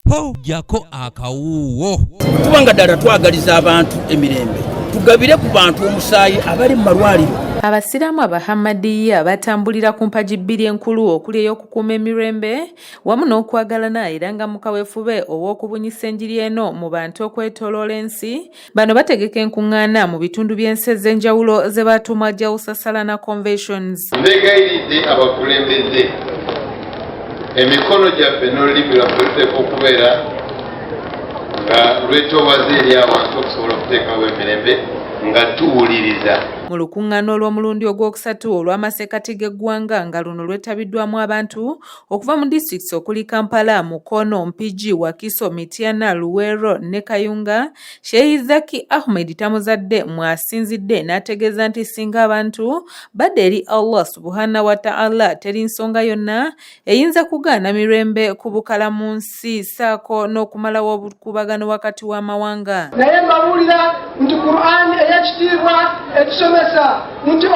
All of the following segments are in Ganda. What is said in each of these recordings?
po jako akawuwo. Tubanga ddala twagaliza abantu emirembe tugabire ku bantu omusaayi abali mu malwaliro. Abasiraamu abahamadiya batambulira ku mpagi bbiri enkulu okuli ey'okukuuma emirembe wamu n'okwagalana era nga mu kaweefube ow'okubunyisa enjiri eno mu bantu okwetooloola ensi. Bano bategeka enkuŋŋaana mu bitundu by'ensi ez'enjawulo ze batuuma Jawusasalana Conventions. Mbegayiridde abakulembeze emikono gyaffe n'olulimi lwaffe luteekwa okubeera nga lwetoowaze eri abantu okusobola okuteekawo emirembe nga tuwuliriza. Mu lukuŋŋaana olw'omulundi ogwokusatu olw'amasekkati g'eggwanga nga luno lwetabiddwamu abantu okuva mu disitulikiti okuli Kampala, Mukono, Mpigi, Wakiso, Mityana, Luweero ne Kayunga, Sheikh Zaki Ahmed Tamuzadde mwasinzidde n'ategeeza nti singa abantu badde eri Allah subhanahu wa ta'ala teri nsonga yonna eyinza kugaana mirembe ku bukalamu nsi saako n'okumalawo obukubagano wakati w'amawanga. Naye mbabuulira nti Qur'an ey'ekitiibwa etusomesa nti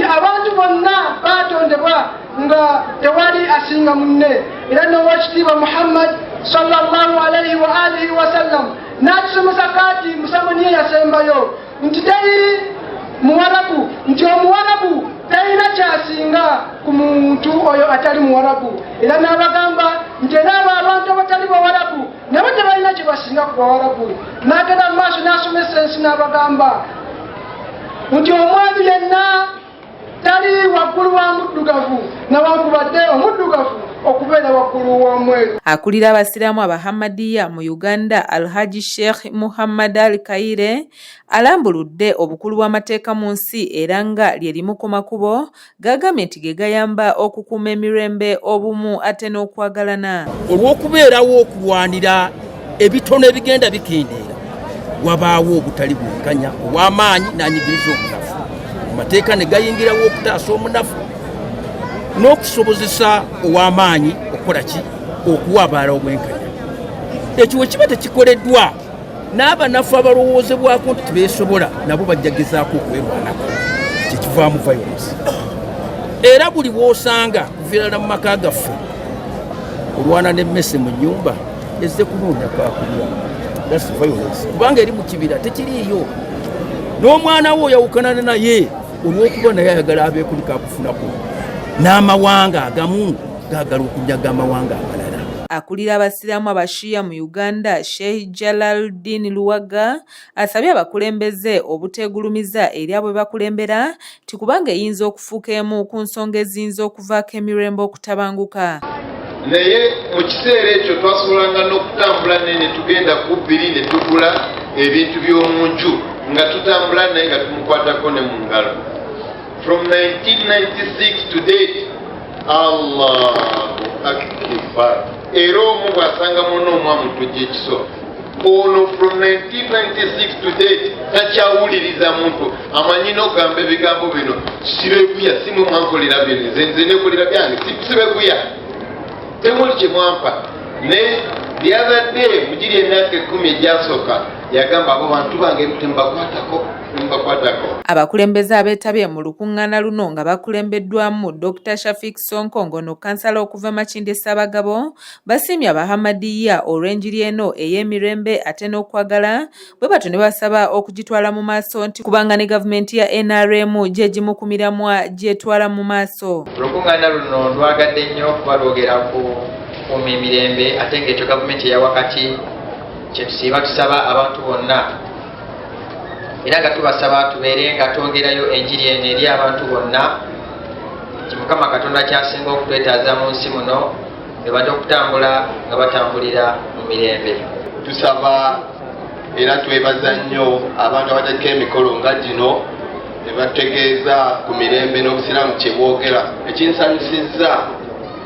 abantu bonna baatondebwa nga tewali asinga munne, era n'owekitiibwa Muhammad sallallahu alaihi wa alihi wasallam n'atusomesa kaati musango niye yasembayo nti teri muwarabu, nti omuwarabu talina kyasinga ku muntu oyo atali muwarabu, era n'abagamba nti era abo abantu abatali bawarabu nabo tebalina kye basinga ku bawarabu. N'agenda mu maaso n'asomesa ensi n'abagamba nti omwabi yenna tali waggulu wa muddugavu newankubadde omuddugavu okubeera waggulu w'omweru. Akulira abasiraamu abahamadiya mu Uganda, Alhaji Sheikh Muhammad Ali Kaire alambuludde obukulu bw'amateeka mu nsi era nga lye limu ku makubo gagambye nti ge gayamba okukuuma emirembe, obumu ate n'okwagalana. Olw'okubeerawo okulwanira ebitono ebigenda bikendeera wabaawo obutali bwenkanya ow'amaanyi n'anyigiriza omunafu. Amateeka ne gayingirawo okutaasa omunafu n'okusobozesa ow'amaanyi okukola ki? Okuwa abalala obwenkanya. Ekyo bwe kiba tekikoleddwa n'abanafu abalowoozebwako nti tebeesobola nabo bajja gezaako okwerwanako, kyekivaamu violence. Era buli bw'osanga kuviirana mu maka gaffe olwana n'emmese mu nnyumba ezze kunoonya kakulya, that's violence. Kubanga eri mu kibira tekiriiyo, n'omwana wo oyawukana naye olw'okuba naye ayagala abeeko likakufunako, n'amawanga agamu gaagala okunyaga amawanga amalala. Akulira abasiraamu abashiya mu Uganda, Sheikh Jalaluddin Luwaga asabye abakulembeze obuteegulumiza eri abo bakulembera ti kubanga eyinza okufuuka emu ku nsonga eziyinza okuvaako emirembe okutabanguka. Naye mu kiseera ekyo twasobolanga n'okutambula ne tugenda ku bbiri ne tugula ebintu by'omu nju nga tutambula naye nga tumukwatako ne mu ngalo. From 1996 to date, Allahu Akbar. Era omu bw'asangamu n'omwamu tujja ekiso. Ono from 1996 to date takyawuliriza muntu amanyi n'ogamba ebigambo bino sibeguya simu mwankolera bino nze nekolera byange sibeguya temuli kye mwampa. Ne the other day mugiri emyaka 10 egyasooka yagamba abo bantu bange tembakwatako. Abakulembeze abeetabye mu lukuŋŋaana luno nga bakulembeddwamu Dr. Shafik Sonko ngono kansala okuva Makindye Ssaabagabo basiimye abahamadiya olw'enjiri eno ey'emirembe ate n'okwagala, bwe batyo ne basaba okugitwala mu maaso nti kubanga ne gavumenti ya NRM gye gimu ku miramwa gyetwala mu maaso. Olukuŋŋaana luno lwagadde nnyo kuba lwogera ku kukuuma emirembe ate ng'ekyo gavumenti eya wakati kye tusiiba tusaba abantu bonna era nga tubasaba tubeere nga twongerayo enjiri eno eri abantu bonna nti Mukama Katonda kyasinga okutwetaaza mu nsi muno ne badde okutambula nga batambulira mu mirembe. Tusaba era twebaza nnyo abantu abateeka emikolo nga gino ne bategeeza ku mirembe n'obusiraamu kye bwogera. Ekinsanyusizza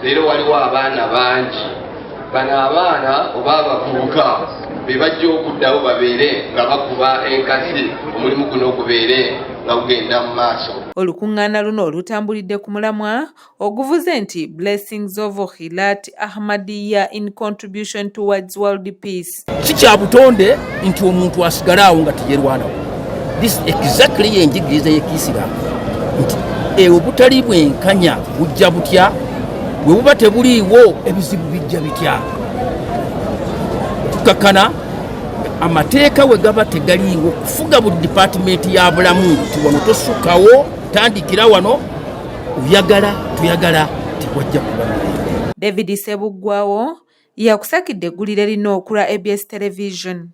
leero waliwo abaana bangi, bano abaana oba abavubuka bebajja okuddawo babeere nga bakuba enkasi omulimu guno gubeere nga gugenda mu maaso. Olukuŋŋaana luno olutambulidde ku mulamwa oguvuze nti Blessings of Hilat Ahmadiyya in contribution towards world peace. Si kya butonde nti omuntu asigale awo nga teyerwanawo. This exactly yenjigiriza y'Ekisilamu nti obutali bwenkanya bujja butya, bwe buba tebuliiwo ebizibu bijja bitya. tukakana amateeka we gaba tegalinga okufuga buli department ya bulamu ti wano tosukawo tandikira wano oyagala tuyagala tiwajja kuba David Sebuggwawo yakusakidde eggulire lino okula ABS Television.